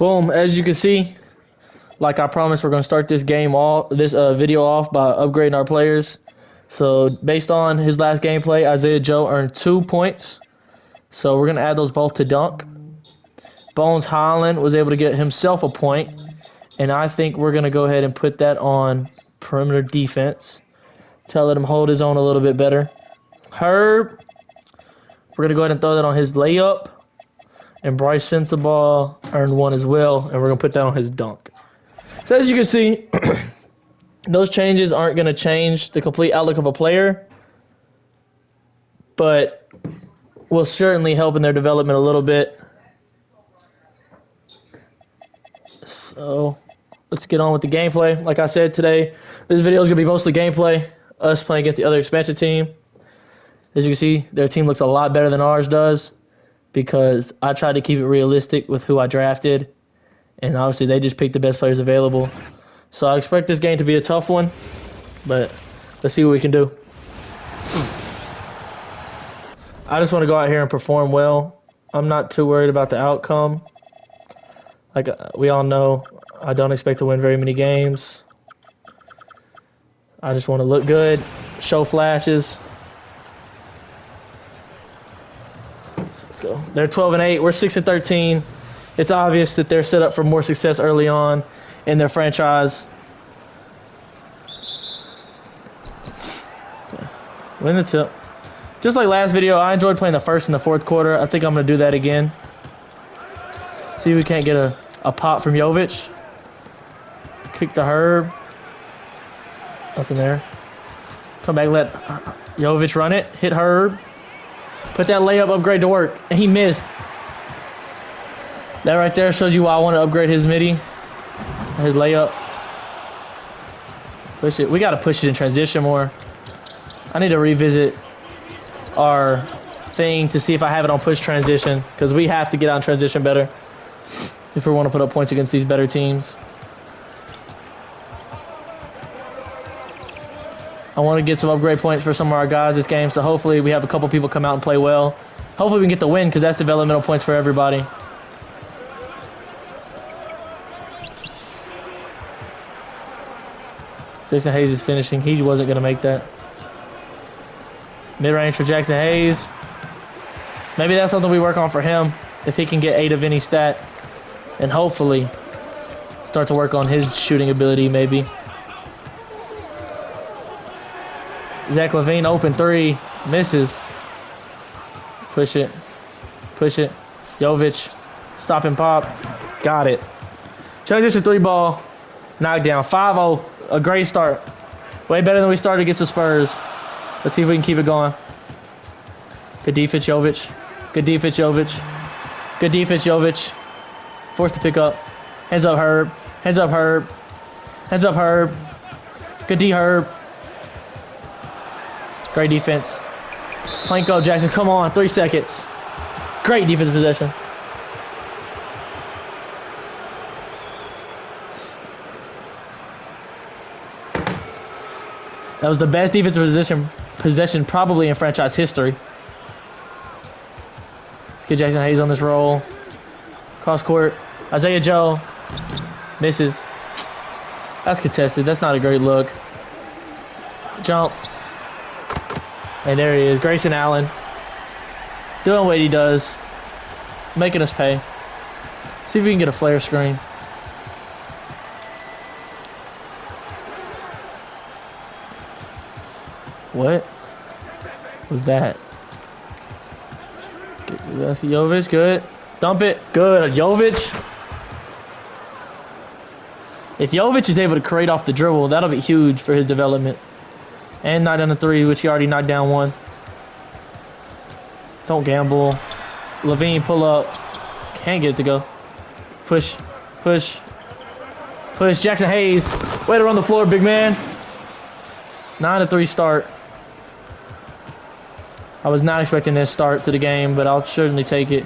Boom. As you can see, like I promised, we're going to start this video off by upgrading our players. So based on his last gameplay, Isaiah Joe earned 2 points. So we're going to add those both to dunk. Bones Holland was able to get himself a point. And I think we're going to go ahead and put that on perimeter defense. Tell him hold his own a little bit better. Herb, we're going to go ahead and throw that on his layup. And Bryce Sensabaugh earned 1 as well. And we're going to put that on his dunk. So as you can see, those changes aren't going to change the complete outlook of a player. But will certainly help in their development a little bit. So let's get on with the gameplay. Like I said today, this video is going to be mostly gameplay. Us playing against the other expansion team. As you can see, their team looks a lot better than ours does. Because I tried to keep it realistic with who I drafted. And obviously they just picked the best players available. So I expect this game to be a tough one. But let's see what we can do. I just want to go out here and perform well. I'm not too worried about the outcome. Like we all know, I don't expect to win very many games. I just want to look good, show flashes. Let's go. They're 12-8. We're 6-13. It's obvious that they're set up for more success early on in their franchise. Okay. Win the tip. Just like last video, I enjoyed playing the first and the fourth quarter. I think I'm going to do that again. See if we can't get a pop from Jovic. Kick to Herb. Nothing there. Come back, let Jovic run it. Hit Herb. Put that layup upgrade to work. And he missed. That right there shows you why I want to upgrade his midi. His layup. Push it. We got to push it in transition more. I need to revisit our thing to see if I have it on push transition. Because we have to get out in transition better. If we want to put up points against these better teams. I want to get some upgrade points for some of our guys this game. So hopefully we have a couple people come out and play well. Hopefully we can get the win because that's developmental points for everybody. Jackson Hayes is finishing. He wasn't going to make that. Mid-range for Jackson Hayes. Maybe that's something we work on for him. If he can get 8 of any stat. And hopefully start to work on his shooting ability maybe. Zach LaVine open 3. Misses. Push it. Push it. Jovic. Stop and pop. Got it. Transition 3 ball. Knockdown. 5-0. A great start. Way better than we started against the Spurs. Let's see if we can keep it going. Good defense, Jovic. Good defense, Jovic. Good defense, Jovic. Forced to pick up. Hands up, Herb. Hands up, Herb. Hands up, Herb. Good D, Herb. Great defense. Planko, Jackson. Come on. 3 seconds. Great defensive possession. That was the best defensive possession probably in franchise history. Let's get Jackson Hayes on this roll. Cross court. Isaiah Joe. Misses. That's contested. That's not a great look. Jump. And there he is. Grayson Allen. Doing what he does. Making us pay. See if we can get a flare screen. What was that? That's Jovic. Good. Dump it. Good. Jovic. If Jovic is able to create off the dribble, that'll be huge for his development. And knock down the 3, which he already knocked down 1. Don't gamble. LaVine pull up. Can't get it to go. Push. Push. Push. Jackson Hayes. Way to run the floor, big man. 9-3 start. I was not expecting this start to the game, but I'll certainly take it.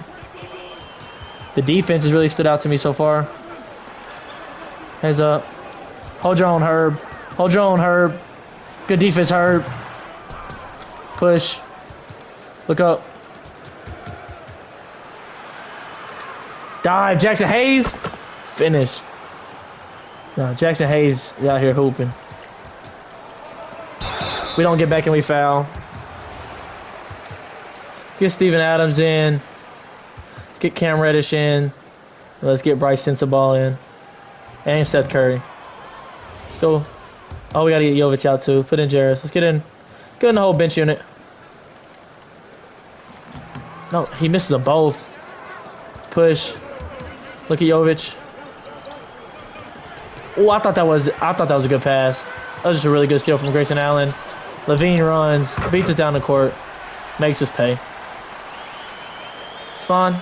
The defense has really stood out to me so far. Heads up. Hold your own, Herb. Hold your own, Herb. Good defense, Herb. Push. Look up. Dive. Jackson Hayes. finish. No, Jackson Hayes is out here hooping. We don't get back and we foul. Let's get Steven Adams in. Let's get Cam Reddish in. Let's get Bryce Sensabaugh in. And Seth Curry. Let's go. Oh, we got to get Jovic out too. Put in Jarris. Let's get in the whole bench unit. No, he misses them both. Push. Look at Jovic. Oh, I thought that was a good pass. That was just a really good steal from Grayson Allen. Levine runs, beats us down the court, makes us pay. It's fine.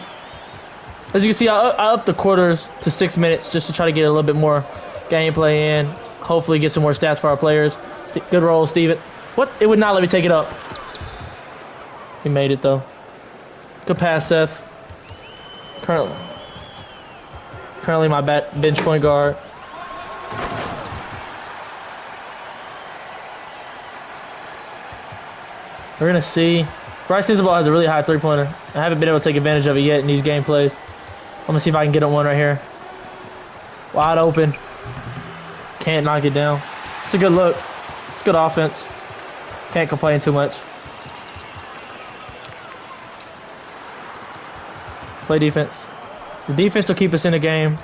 As you can see, I upped the quarters to 6 minutes just to try to get a little bit more gameplay in. Hopefully get some more stats for our players. Good roll, Steven. What? It would not let me take it up. He made it, though. Good pass, Seth. Currently my bench point guard. We're going to see. Bryce Sensabaugh has a really high three-pointer. I haven't been able to take advantage of it yet in these gameplays. I'm going to see if I can get him one right here. Wide open. Can't knock it down. It's a good look. It's good offense. Can't complain too much. Play defense. The defense will keep us in the game.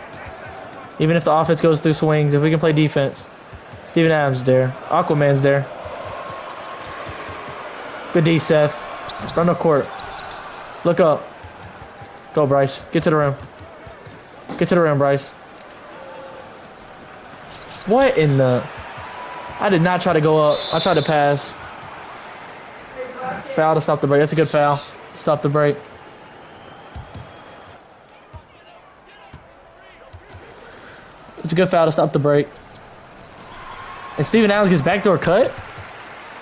Even if the offense goes through swings, if we can play defense. Steven Adams is there. Aquaman's there. Good D, Seth. Run the court. Look up. Go, Bryce. Get to the rim. Get to the rim, Bryce. What in the... I did not try to go up. I tried to pass. Foul to stop the break. That's a good foul. Stop the break. It's a good foul to stop the break. And Steven Adams gets backdoor cut?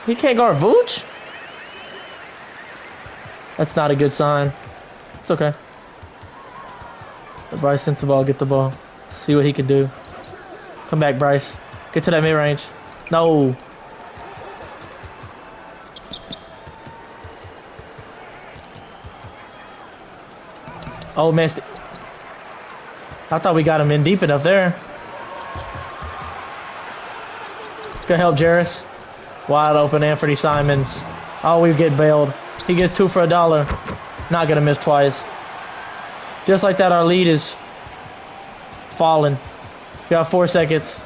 He can't guard Vooch? That's not a good sign. It's okay. Let Bryce Sensabaugh get the ball. See what he can do. Come back, Bryce. Get to that mid-range. No. Oh, missed it. I thought we got him in deep enough there. Good help, Jarris. Wide open, Anthony Simons. Oh, we get bailed. He gets 2 for $1. Not gonna miss twice. Just like that, our lead is falling. We got 4 seconds.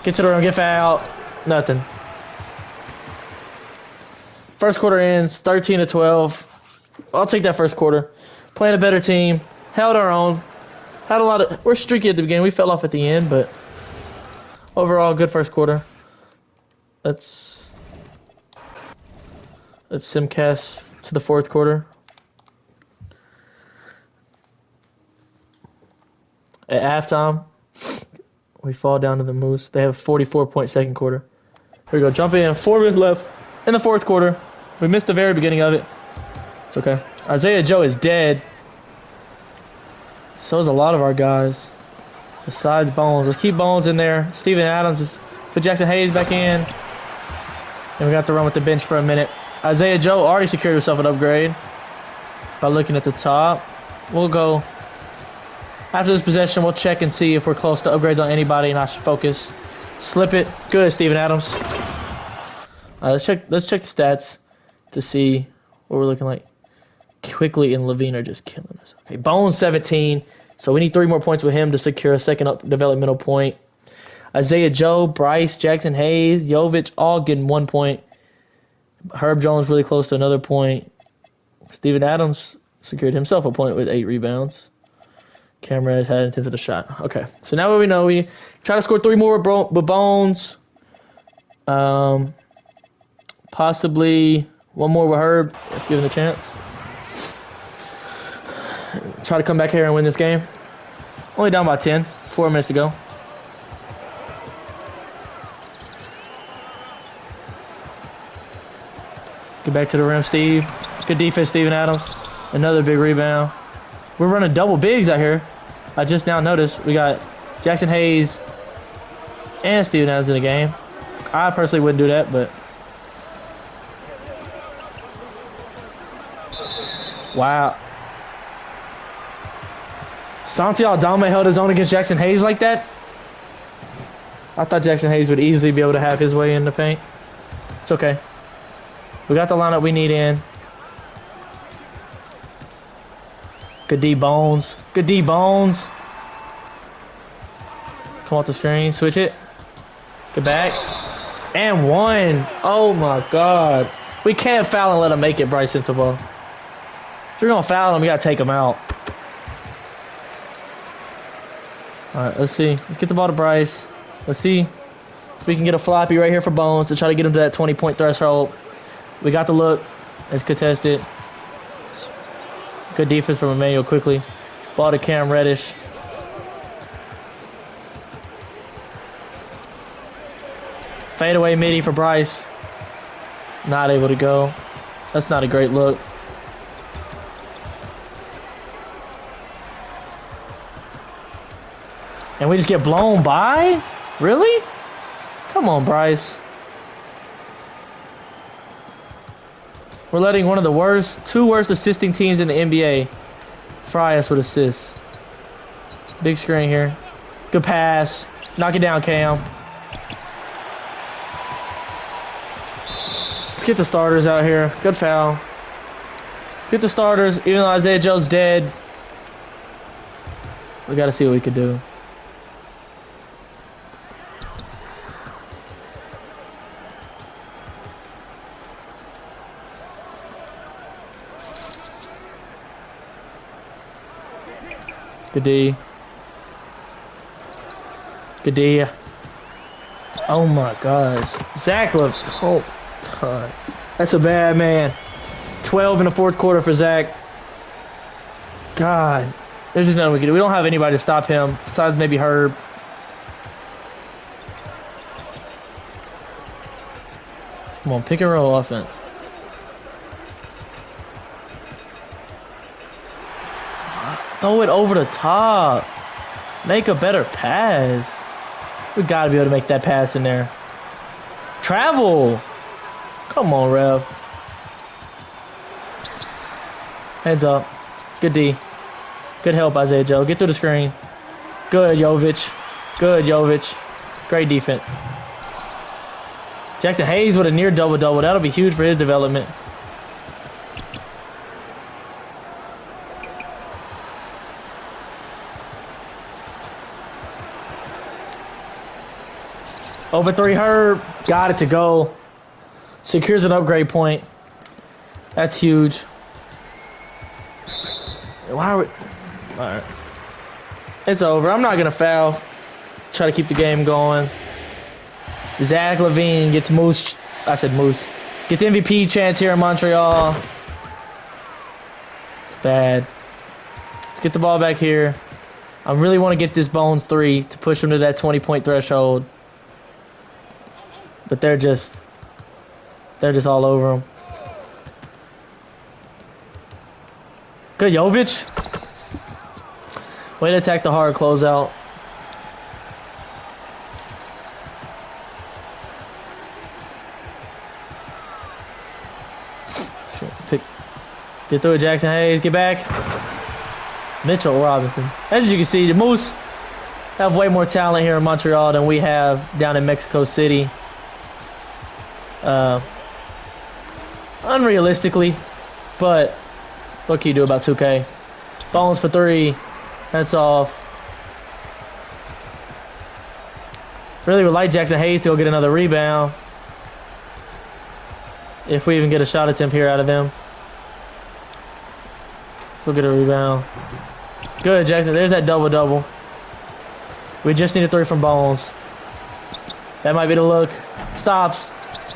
Get to the rim, get fouled. Nothing. First quarter ends 13-12. I'll take that first quarter. Playing a better team. Held our own. Had a lot of... We're streaky at the beginning. We fell off at the end, but overall, good first quarter. Let's simcast to the fourth quarter. At halftime, we fall down to the Moose. They have a 44-point second quarter. Here we go. Jump in. 4 minutes left in the fourth quarter. We missed the very beginning of it. It's okay. Isaiah Joe is dead. So is a lot of our guys. Besides Bones. Let's keep Bones in there. Steven Adams is... Put Jackson Hayes back in. And we got to run with the bench for a minute. Isaiah Joe already secured himself an upgrade. By looking at the top. We'll go... After this possession, we'll check and see if we're close to upgrades on anybody, and I should focus. Slip it. Good, Steven Adams. Let's check the stats to see what we're looking like. Quickly and Levine are just killing us. Okay, Bones 17. So we need 3 more points with him to secure a second developmental point. Isaiah Joe, Bryce, Jackson Hayes, Jovic, all getting 1 point. Herb Jones really close to another point. Steven Adams secured himself a point with 8 rebounds. Camera had intent for the shot. Okay, so now what we know, we try to score 3 more with Bones. Possibly 1 more with Herb, if given a chance. Try to come back here and win this game. Only down by 10. 4 minutes to go. Get back to the rim, Steve. Good defense, Steven Adams. Another big rebound. We're running double bigs out here. I just now noticed we got Jackson Hayes and Steven Adams in the game. I personally wouldn't do that, but... Wow. Santi Aldama held his own against Jackson Hayes like that. I thought Jackson Hayes would easily be able to have his way in the paint. It's okay. We got the lineup we need in. Good D Bones. Good D Bones. Come off the screen. Switch it. Get back. And one. Oh my God. We can't foul and let him make it, Bryce Sensabaugh. If you're going to foul him, you got to take him out. Alright, let's see. Let's get the ball to Bryce. Let's see if we can get a floppy right here for Bones to try to get him to that 20-point threshold. We got the look. It's contested. Good defense from Emmanuel quickly. Ball to Cam Reddish. Fade away midi for Bryce. Not able to go. That's not a great look. And we just get blown by? Really? Come on, Bryce. We're letting one of the two worst assisting teams in the NBA fry us with assists. Big screen here. Good pass. Knock it down, Cam. Let's get the starters out here. Good foul. Get the starters, even though Isaiah Joe's dead. We got to see what we can do. Good D. Good D. Oh my gosh. Zach looks. Oh God. That's a bad man. 12 in the fourth quarter for Zach. God. There's just nothing we can do. We don't have anybody to stop him besides maybe Herb. Come on, pick and roll offense. Throw it over the top. Make a better pass. We gotta be able to make that pass in there. Travel. Come on, Rev. Heads up. Good D. Good help, Isaiah Joe. Get through the screen. Good, Jovic. Good, Jovic. Great defense. Jackson Hayes with a near double-double. That'll be huge for his development. Over 3, Herb. Got it to go. Secures an upgrade point. That's huge. Why are we... Alright. It's over. I'm not going to foul. Try to keep the game going. Zach LaVine gets Moose. I said Moose. Gets MVP chance here in Montreal. It's bad. Let's get the ball back here. I really want to get this Bones 3 to push him to that 20-point threshold. But they're just all over him. Good, Jovic. Way to attack the hard closeout. Get through it, Jackson Hayes. Get back. Mitchell Robinson. As you can see, the Moose have way more talent here in Montreal than we have down in Mexico City. Unrealistically, but what can you do about 2K? Bones for 3. That's off. Really would like Jackson Hayes to go get another rebound. If we even get a shot attempt here out of him. Let's go get a rebound. Good, Jackson. There's that double-double. We just need a 3 from Bones. That might be the look. Stops.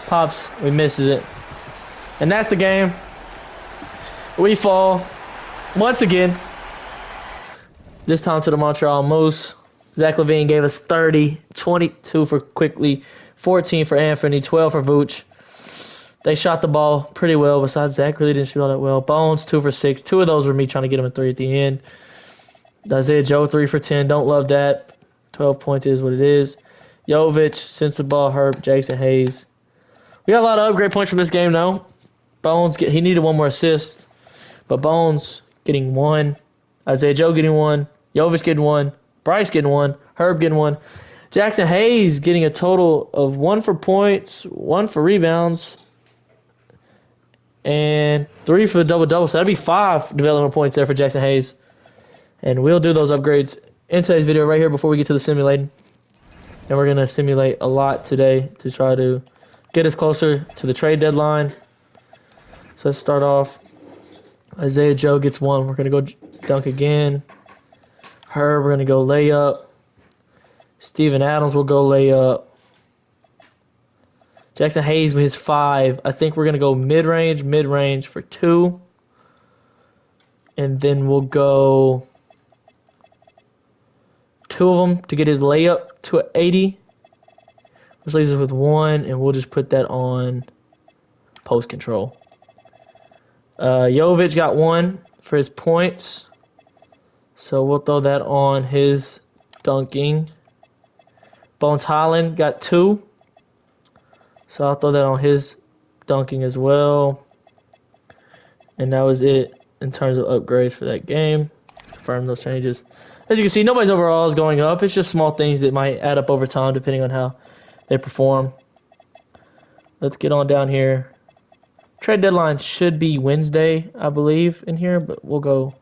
Pops. We misses it. And that's the game. We fall. Once again. This time to the Montreal Moose. Zach LaVine gave us 30. 22 for Quickly. 14 for Anthony. 12 for Vooch. They shot the ball pretty well. Besides, Zach really didn't shoot all that well. Bones, 2 for 6. 2 of those were me trying to get him a 3 at the end. Isaiah Joe, 3 for 10. Don't love that. 12 points is what it is. Jovic, Sensabaugh, Herb, Jackson Hayes. We got a lot of upgrade points from this game, though. Bones, he needed 1 more assist. But Bones getting 1. Isaiah Joe getting 1. Jovic getting 1. Bryce getting 1. Herb getting 1. Jackson Hayes getting a total of 1 for points, 1 for rebounds, and 3 for the double-double. So that'd be 5 development points there for Jackson Hayes. And we'll do those upgrades in today's video right here before we get to the simulating. And we're going to simulate a lot today to try to get us closer to the trade deadline. So let's start off. Isaiah Joe gets 1. We're going to go dunk again. Herb, we're going to go layup. Steven Adams will go layup. Jackson Hayes with his 5. I think we're going to go mid-range for 2. And then we'll go 2 of them to get his layup to 80. Which leaves us with 1, and we'll just put that on post control. Jovic got 1 for his points. So we'll throw that on his dunking. Bones Highland got 2. So I'll throw that on his dunking as well. And that was it in terms of upgrades for that game. Let's confirm those changes. As you can see, nobody's overall is going up. It's just small things that might add up over time depending on how they perform. Let's get on down here. Trade deadline should be Wednesday, I believe, in here, but we'll go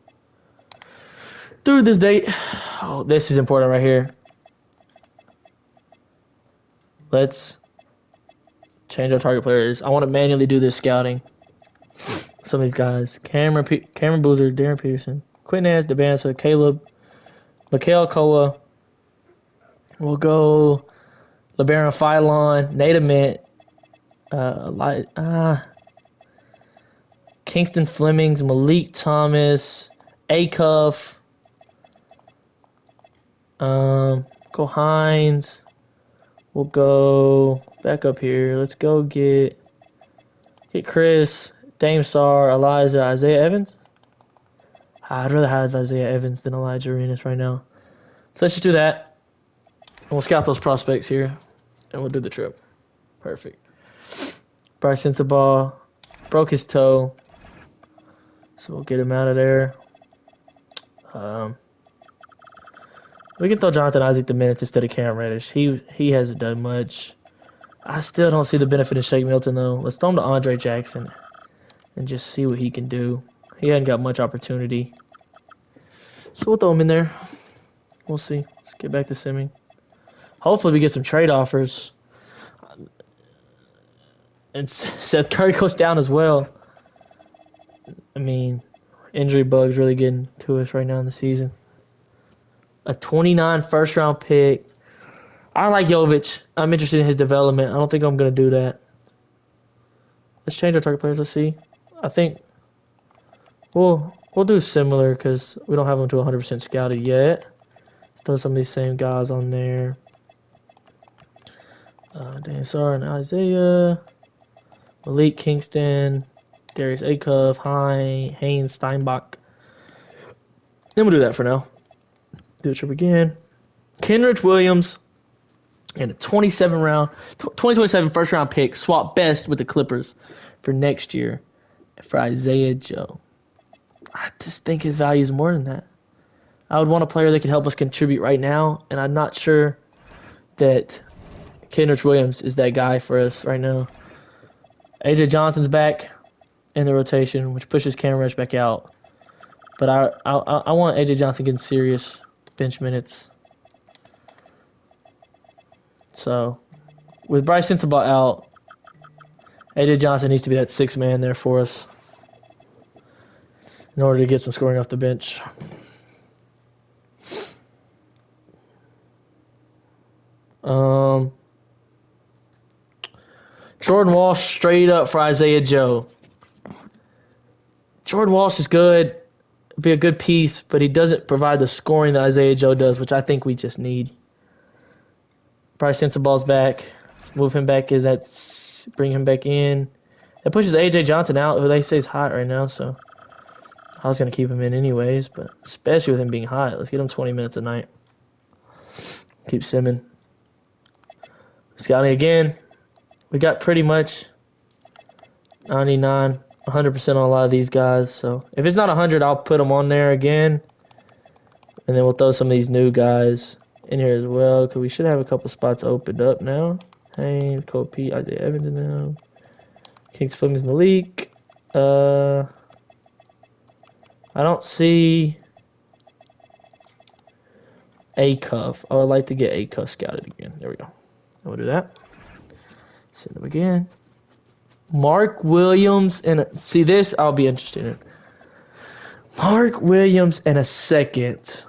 through this date. Oh, this is important right here. Let's change our target players. I want to manually do this scouting. Some of these guys. Cameron Boozer, Darren Peterson, Quentin Nash, Debanza, Caleb, Mikhail Koa. We'll go LeBaron Philon, Nate Mint, Kingston Flemings, Malik Thomas, Acuff, go Hines. We'll go back up here. Let's go get Chris, Dame Sar, Elijah, Isaiah Evans. I'd rather have Isaiah Evans than Elijah Arenas right now. So let's just do that. And we'll scout those prospects here. And we'll do the trip. Perfect. Bryce Sensabaugh broke his toe. So we'll get him out of there. We can throw Jonathan Isaac the minutes instead of Cam Reddish. He hasn't done much. I still don't see the benefit of Shake Milton, though. Let's throw him to Andre Jackson and just see what he can do. He hadn't got much opportunity. So we'll throw him in there. We'll see. Let's get back to simming. Hopefully we get some trade offers. And Seth Curry goes down as well. I mean, injury bugs really getting to us right now in the season. A 29 first-round pick. I like Jovic. I'm interested in his development. I don't think I'm going to do that. Let's change our target players. Let's see. I think we'll do similar because we don't have them to 100% scouted yet. Throw some of these same guys on there. Dan Sar and Isaiah. Malik Kingston. Darius Acuff. Haynes Steinbach. Then we'll do that for now. Do the trip again. Kenrich Williams and a 2027 first round pick swap best with the Clippers for next year for Isaiah Joe. I just think his value is more than that. I would want a player that can help us contribute right now, and I'm not sure that Kenrich Williams is that guy for us right now. AJ Johnson's back in the rotation, which pushes Cam Reddish back out. But I want AJ Johnson getting serious bench minutes. So, with Bryce Sensabaugh out, AJ Johnson needs to be that 6th man there for us in order to get some scoring off the bench. Jordan Walsh straight up for Isaiah Joe. Jordan Walsh is good. Be a good piece, but he doesn't provide the scoring that Isaiah Joe does, which I think we just need. Bryce Sensabaugh's back. Let's move him back. Bring him back in. That pushes AJ Johnson out, who they say is hot right now, so I was going to keep him in anyways, but especially with him being hot. Let's get him 20 minutes a night. Keep simming. Scouting again. We got pretty much 99, 100% on a lot of these guys. So if it's not 100, I'll put them on there again. And then we'll throw some of these new guys in here as well, because we should have a couple spots opened up now. Haynes, Cole P, Isaiah Evans in them. Kings Flemings Malik. I don't see A Cuff. I would like to get A Cuff scouted again. There we go. We'll do that. Send him again. Mark Williams and see this I'll be interested in. Mark Williams and a second.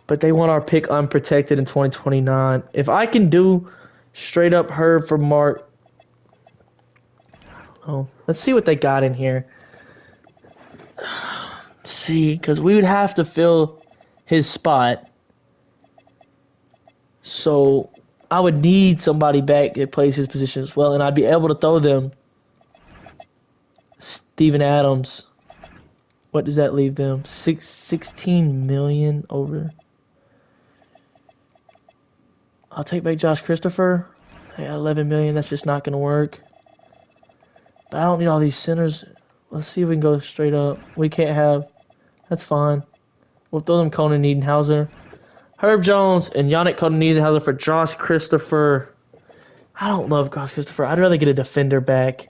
But they want our pick unprotected in 2029. If I can do straight up Herb for Mark, I don't know. Let's see what they got in here. See, because we would have to fill his spot. So I would need somebody back that plays his position as well, and I'd be able to throw them Steven Adams. What does that leave them? 16 million over. I'll take back Josh Christopher. Yeah, 11 million. That's just not going to work. But I don't need all these centers. Let's see if we can go straight up. We can't have. That's fine. We'll throw them Conan Edenhauser. Herb Jones and Yannick Conan Edenhauser for Josh Christopher. I don't love Josh Christopher. I'd rather get a defender back.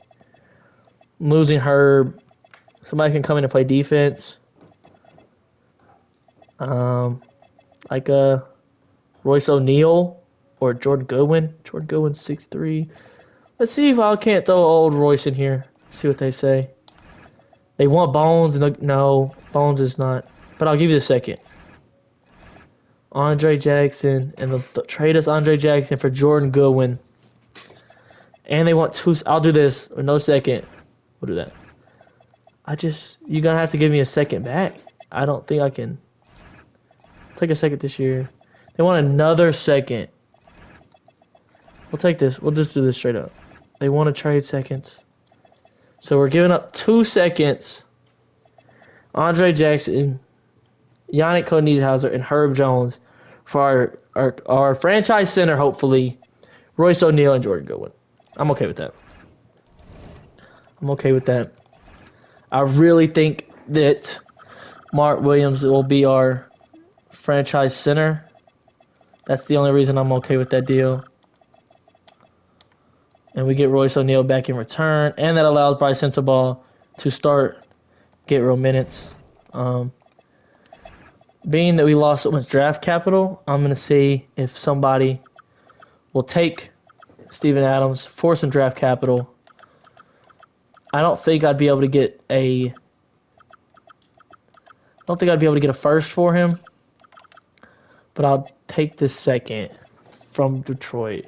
I'm losing Herb. Somebody can come in and play defense. Like Royce O'Neal or Jordan Goodwin. Jordan Goodwin's 6'3". Let's see if I can't throw old Royce in here. See what they say. They want Bones. And no, Bones is not. But I'll give you the second. Andre Jackson. And they'll trade us Andre Jackson for Jordan Goodwin. And they want two. I'll do this. Or no second. We'll do that. You're going to have to give me a second back. I don't think I can take a second this year. They want another second. We'll take this. We'll just do this straight up. They want to trade seconds. So we're giving up 2 seconds. Andre Jackson, Yannick Edenhauser, and Herb Jones for our franchise center, hopefully, Royce O'Neal and Jordan Goodwin. I'm okay with that. I'm okay with that. I really think that Mark Williams will be our franchise center. That's the only reason I'm okay with that deal. And we get Royce O'Neal back in return. And that allows Bryce Sensabaugh to get real minutes. Being that we lost so much draft capital, I'm going to see if somebody will take Steven Adams for some draft capital. I don't think I'd be able to get a first for him. But I'll take this second from Detroit.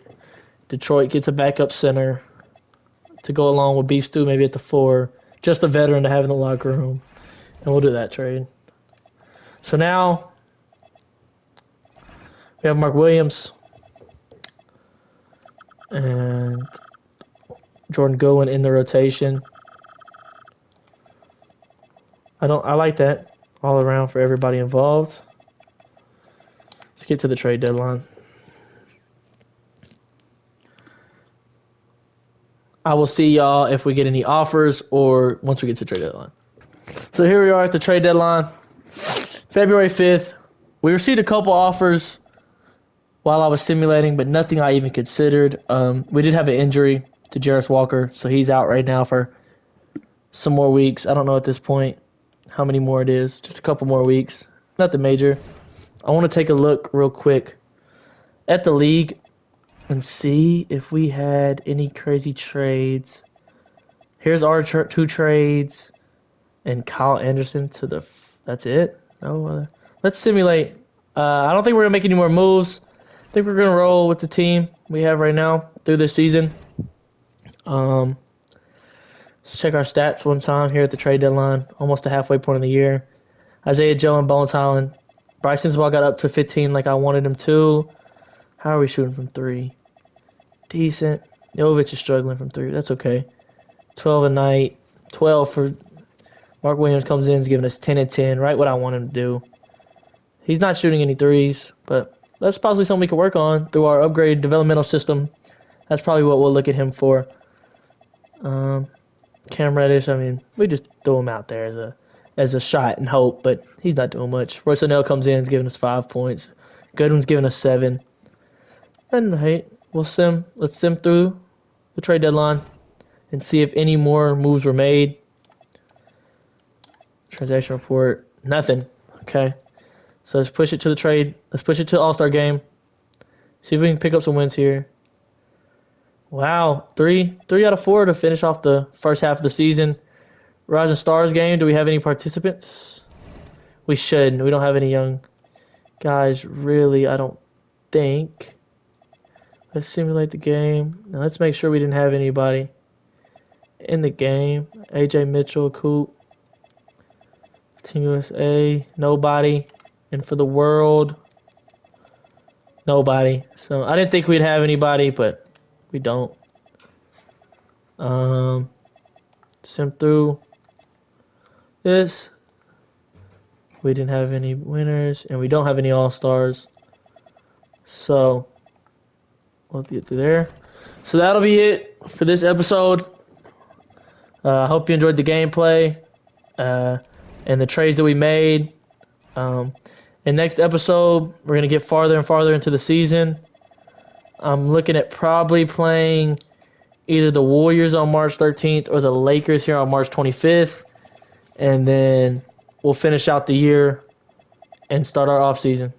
Detroit gets a backup center to go along with Beef Stew, maybe at the 4. Just a veteran to have in the locker room. And we'll do that trade. So now we have Mark Williams and Jordan Goodwin in the rotation. I like that all around for everybody involved. Let's get to the trade deadline. I will see y'all if we get any offers or once we get to the trade deadline. So here we are at the trade deadline. February 5th. We received a couple offers while I was simulating, but nothing I even considered. We did have an injury to Jarris Walker, so he's out right now for some more weeks. I don't know at this point how many more it is. Just a couple more weeks. Nothing major. I want to take a look real quick at the league and see if we had any crazy trades. Here's our 2 trades and Kyle Anderson to the... That's it? No, let's simulate. I don't think we're going to make any more moves. I think we're going to roll with the team we have right now through this season. Let's check our stats one time here at the trade deadline. Almost the halfway point of the year. Isaiah Joe and Bones Holland. Bryce Sensabaugh got up to 15 like I wanted him to. How are we shooting from 3? Decent. Jovic is struggling from 3. That's okay. 12 a night. 12 for Mark Williams comes in, is giving us 10 and 10. Right what I want him to do. He's not shooting any 3s, but that's possibly something we can work on through our upgraded developmental system. That's probably what we'll look at him for. Cam Reddish, I mean, we just throw him out there as a shot and hope, but he's not doing much. Royce O'Neal comes in, is giving us 5 points. Goodwin's giving us 7. And hey, let's sim through the trade deadline and see if any more moves were made. Transaction report, nothing. Okay. So let's push it to the trade. Let's push it to the All-Star game. See if we can pick up some wins here. Wow, three out of 4 to finish off the first half of the season. Rising Stars game. Do we have any participants? We should. We don't have any young guys, really. I don't think. Let's simulate the game. Now let's make sure we didn't have anybody in the game. AJ Mitchell, Coop. Team USA, nobody. And for the world, nobody. So I didn't think we'd have anybody, but we don't. Sim through this. We didn't have any winners, and we don't have any all-stars. So we'll get through there. So that'll be it for this episode. I hope you enjoyed the gameplay and the trades that we made. In next episode, we're going to get farther and farther into the season. I'm looking at probably playing either the Warriors on March 13th or the Lakers here on March 25th. And then we'll finish out the year and start our off season.